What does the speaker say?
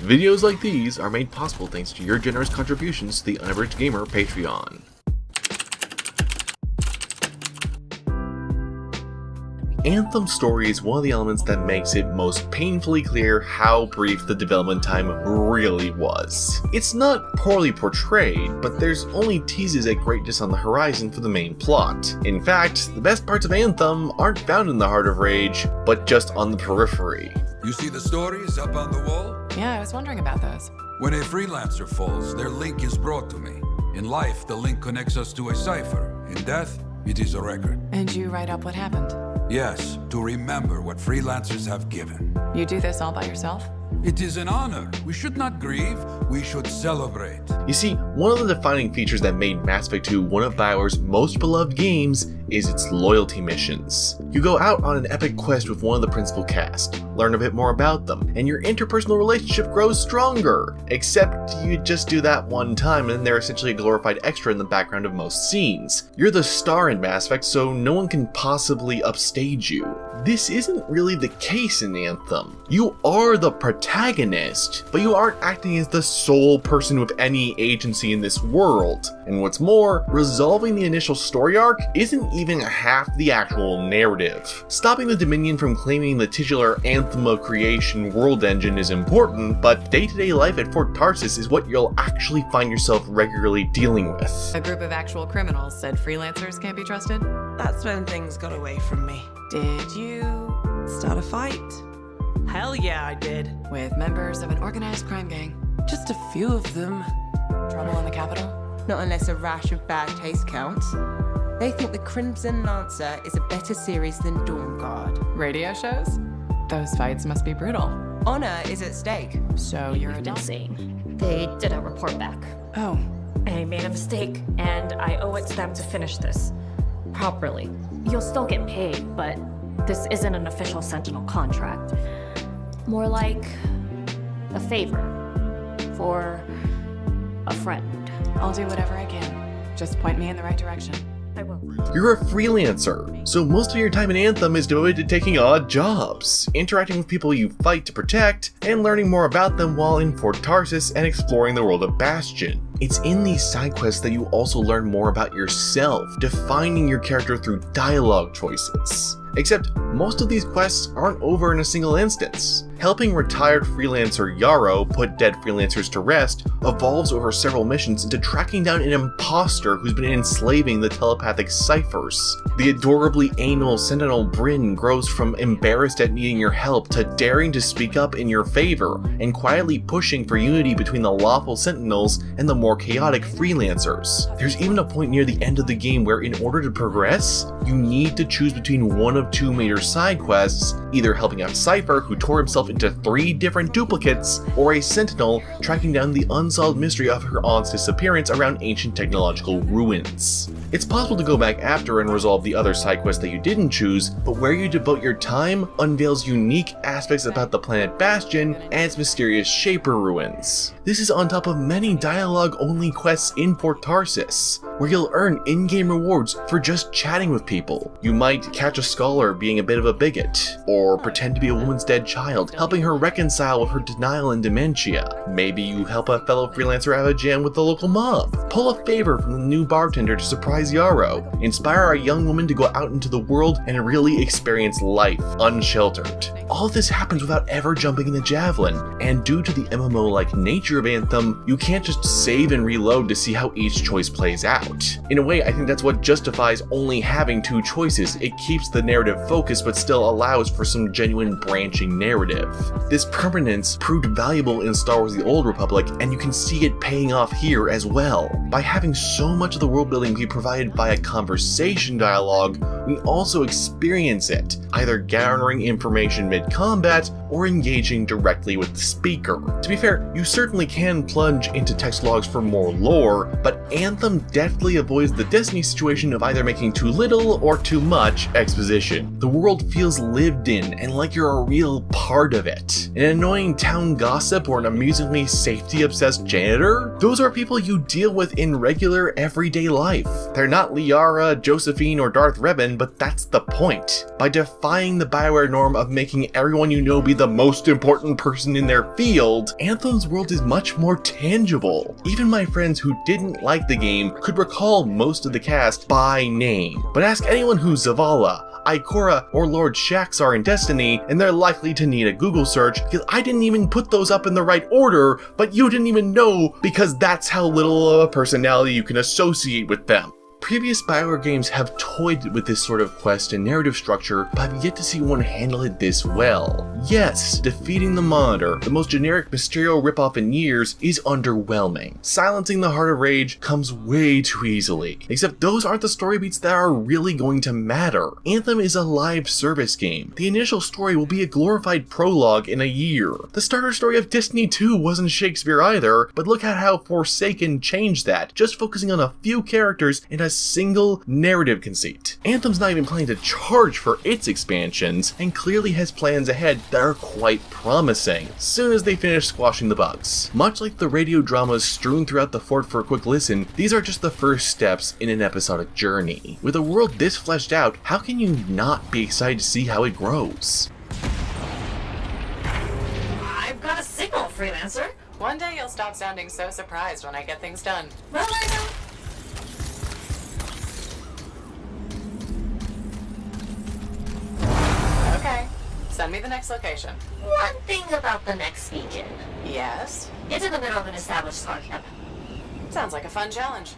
Videos like these are made possible thanks to your generous contributions to the Unabridged Gamer Patreon. Anthem's story is one of the elements that makes it most painfully clear how brief the development time really was. It's not poorly portrayed, but there's only teases at greatness on the horizon for the main plot. In fact, the best parts of Anthem aren't found in the heart of Rage, but just on the periphery. You see the stories up on the wall? Yeah, I was wondering about those. When a freelancer falls, their link is brought to me. In life, the link connects us to a cipher. In death, it is a record. And you write up what happened? Yes, to remember what freelancers have given. You do this all by yourself? It is an honor. We should not grieve, we should celebrate. You see, one of the defining features that made Mass Effect 2 one of BioWare's most beloved games is its loyalty missions. You go out on an epic quest with one of the principal cast, learn a bit more about them, and your interpersonal relationship grows stronger. Except you just do that one time and they're essentially a glorified extra in the background of most scenes. You're the star in Mass Effect, so no one can possibly upstage you. This isn't really the case in Anthem. You are the protagonist, but you aren't acting as the sole person with any agency in this world. And what's more, resolving the initial story arc isn't even half the actual narrative. Stopping the Dominion from claiming the titular Anthem of Creation world engine is important, but day-to-day life at Fort Tarsis is what you'll actually find yourself regularly dealing with. A group of actual criminals said freelancers can't be trusted? That's when things got away from me. Did you? Start a fight? Hell yeah, I did. With members of an organized crime gang? Just a few of them. Trouble in the capital? Not unless a rash of bad taste counts. They think the Crimson Lancer is a better series than Dawn Guard. Radio shows? Those fights must be brutal. Honor is at stake. So you're a We've been saying. They did a report back. Oh. I made a mistake, and I owe it to them to finish this properly. You'll still get paid, but this isn't an official Sentinel contract. More like a favor for a friend. I'll do whatever I can. Just point me in the right direction. I will. You're a freelancer, so most of your time in Anthem is devoted to taking odd jobs, interacting with people you fight to protect, and learning more about them while in Fort Tarsis and exploring the world of Bastion. It's in these side quests that you also learn more about yourself, defining your character through dialogue choices. Except, most of these quests aren't over in a single instance. Helping retired freelancer Yarrow put dead freelancers to rest evolves over several missions into tracking down an imposter who's been enslaving the telepathic ciphers. The adorably anal Sentinel Bryn grows from embarrassed at needing your help to daring to speak up in your favor and quietly pushing for unity between the lawful Sentinels and the more chaotic freelancers. There's even a point near the end of the game where in order to progress, you need to choose between one of two major side quests, either helping out Cypher, who tore himself into 3 different duplicates, or a Sentinel tracking down the unsolved mystery of her aunt's disappearance around ancient technological ruins. It's possible to go back after and resolve the other side quests that you didn't choose, but where you devote your time unveils unique aspects about the planet Bastion and its mysterious Shaper ruins. This is on top of many dialogue-only quests in Fort Tarsis, where you'll earn in-game rewards for just chatting with people. You might catch a scholar being a bit of a bigot, or pretend to be a woman's dead child, helping her reconcile with her denial and dementia. Maybe you help a fellow freelancer have a jam with the local mob, pull a favor from the new bartender to surprise Yarrow, inspire a young woman to go out into the world and really experience life unsheltered. All of this happens without ever jumping in the javelin, and due to the MMO-like nature of Anthem, you can't just save and reload to see how each choice plays out. In a way, I think that's what justifies only having 2 choices. It keeps the narrative focused but still allows for some genuine branching narrative. This permanence proved valuable in Star Wars: The Old Republic, and you can see it paying off here as well. By having so much of the world building be provided via conversation dialogue, we also experience it, either garnering information mid-combat or engaging directly with the speaker. To be fair, you certainly can plunge into text logs for more lore, but Anthem deftly avoids the Destiny situation of either making too little or too much exposition. The world feels lived in and like you're a real part of it. An annoying town gossip or an amusingly safety-obsessed janitor? Those are people you deal with in regular everyday life. They're not Liara, Josephine, or Darth Revan, happen, but that's the point. By defying the Bioware norm of making everyone you know be the most important person in their field, Anthem's world is much more tangible. Even my friends who didn't like the game could recall most of the cast by name. But ask anyone who Zavala, Ikora, or Lord Shaxx are in Destiny, and they're likely to need a Google search, because I didn't even put those up in the right order, but you didn't even know because that's how little of a personality you can associate with them. Previous Bioware games have toyed with this sort of quest and narrative structure, but I've yet to see one handle it this well. Yes, defeating the Monitor, the most generic Mysterio ripoff in years, is underwhelming. Silencing the Heart of Rage comes way too easily, except those aren't the story beats that are really going to matter. Anthem is a live service game. The initial story will be a glorified prologue in a year. The starter story of Destiny 2 wasn't Shakespeare either, but look at how Forsaken changed that, just focusing on a few characters and a single narrative conceit. Anthem's not even planning to charge for its expansions, and clearly has plans ahead that are quite promising, soon as they finish squashing the bugs. Much like the radio dramas strewn throughout the fort for a quick listen, these are just the first steps in an episodic journey. With a world this fleshed out, how can you not be excited to see how it grows? I've got a signal, freelancer. One day you'll stop sounding so surprised when I get things done. Well, I know. Okay, send me the next location. One thing about the next beacon. Yes? It's in the middle of an established scar camp. Sounds like a fun challenge.